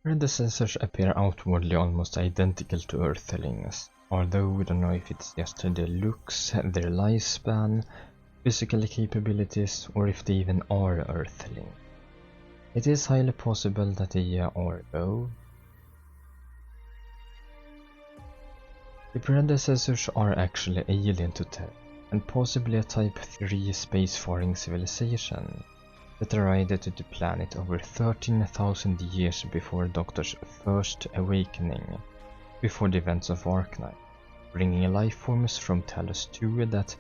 Predecessors appear outwardly almost identical to Earthlings, although we don't know if it's just their looks, their lifespan, physical capabilities, or if they even are Earthlings. It is highly possible that they are though. The Predecessors are actually alien to Terra, and possibly a Type 3 spacefaring civilization that arrived to the planet over 13,000 years before Doctor's first awakening, before the events of Arknights, bringing life forms from Talos II that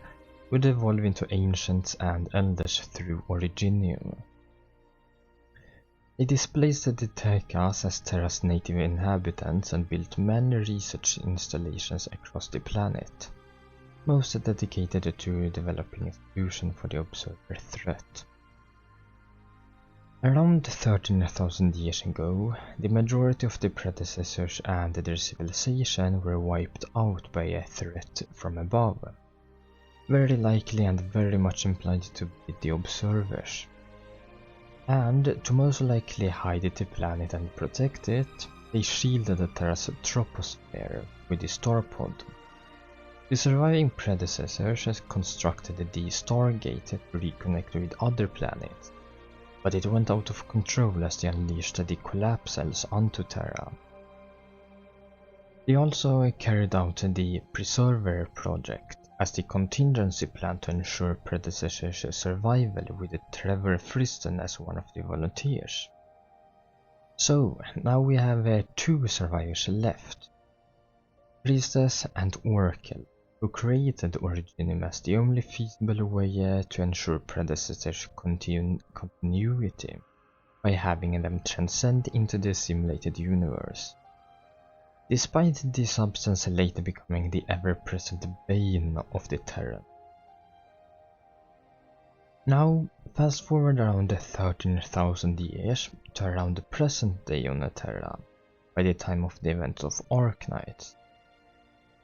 would evolve into Ancients and Elders through Originium. They displaced the Tekas as Terra's native inhabitants and built many research installations across the planet, most dedicated to developing a solution for the Observer threat. Around 13,000 years ago, the majority of the Predecessors and their civilization were wiped out by a threat from above, very likely and very much implied to be the Observers. And to most likely hide the planet and protect it, they shielded the Terra's troposphere with the Starpod. The surviving Predecessors constructed the Stargate to reconnect with other planets, but it went out of control as they unleashed the collapsals onto Terra. They also carried out the Preserver project as the contingency plan to ensure Predecessors' survival, with Trevor Friston as one of the volunteers. So, now we have two survivors left, Priestess and Oracle, who created Originium as the only feasible way to ensure Predecessors' continuity by having them transcend into the simulated universe, despite the substance later becoming the ever-present bane of the Terran. Now, fast forward around 13,000 years to around the present day on Terra, by the time of the events of Arknights.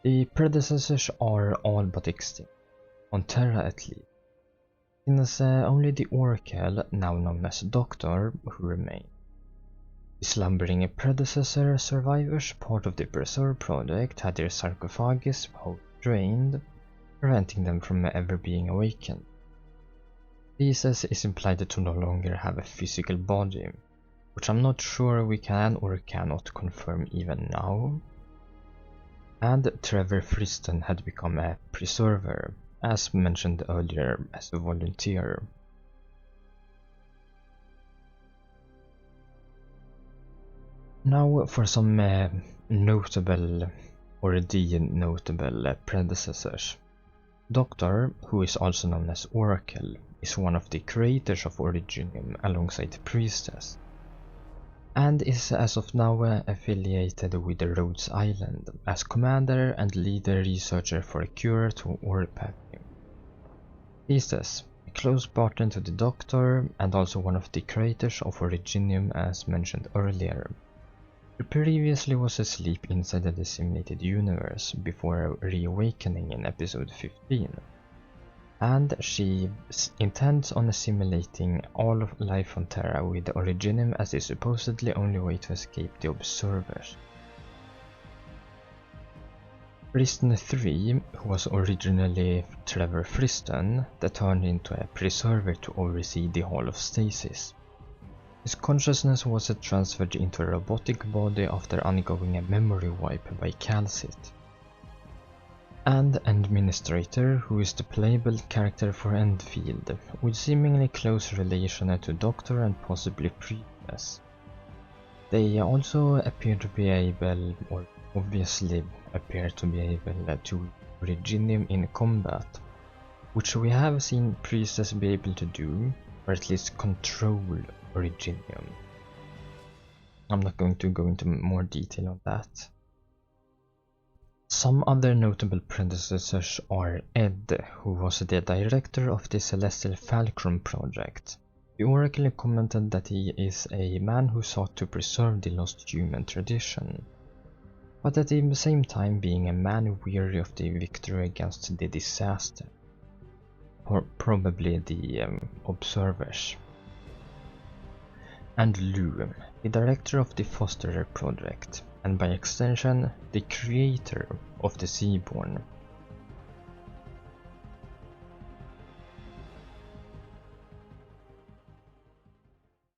The Predecessors are all but extinct, on Terra at least, since only the Oracle, now known as Doctor, who remain. The slumbering Predecessor survivors, part of the Preserve project, had their sarcophagus drained, preventing them from ever being awakened. Priestess is implied to no longer have a physical body, which I'm not sure we can or cannot confirm even now. And Trevor Friston had become a Preserver, as mentioned earlier, as a volunteer. Now for some notable or the notable Predecessors. Doctor, who is also known as Oracle, is one of the creators of Originium alongside Priestess, and is as of now affiliated with Rhodes Island as commander and lead researcher for a cure to orpacking. Priestess, a close partner to the Doctor and also one of the creators of Originium as mentioned earlier. She previously was asleep inside the simulated universe before reawakening in episode 15, and she intends on assimilating all of life on Terra with Originium as the supposedly only way to escape the Observers. Friston 3, who was originally Trevor Friston, that turned into a Preserver to oversee the Hall of Stasis. His consciousness was transferred into a robotic body after undergoing a memory wipe by Calcit. And Administrator, who is the playable character for Enfield, with seemingly close relation to Doctor and possibly Priestess. They also appear to be able, or obviously appear to be able, to Originium in combat, which we have seen Priestess be able to do, or at least control Originium. I'm not going to go into more detail on that. Some other notable predecessors are Ed, who was the director of the Celestial Fulcrum project. The Oracle commented that he is a man who sought to preserve the lost human tradition, but at the same time being a man weary of the victory against the disaster, or probably the Observers. and Lou, the director of the Foster project, and by extension, the creator of the Seaborn,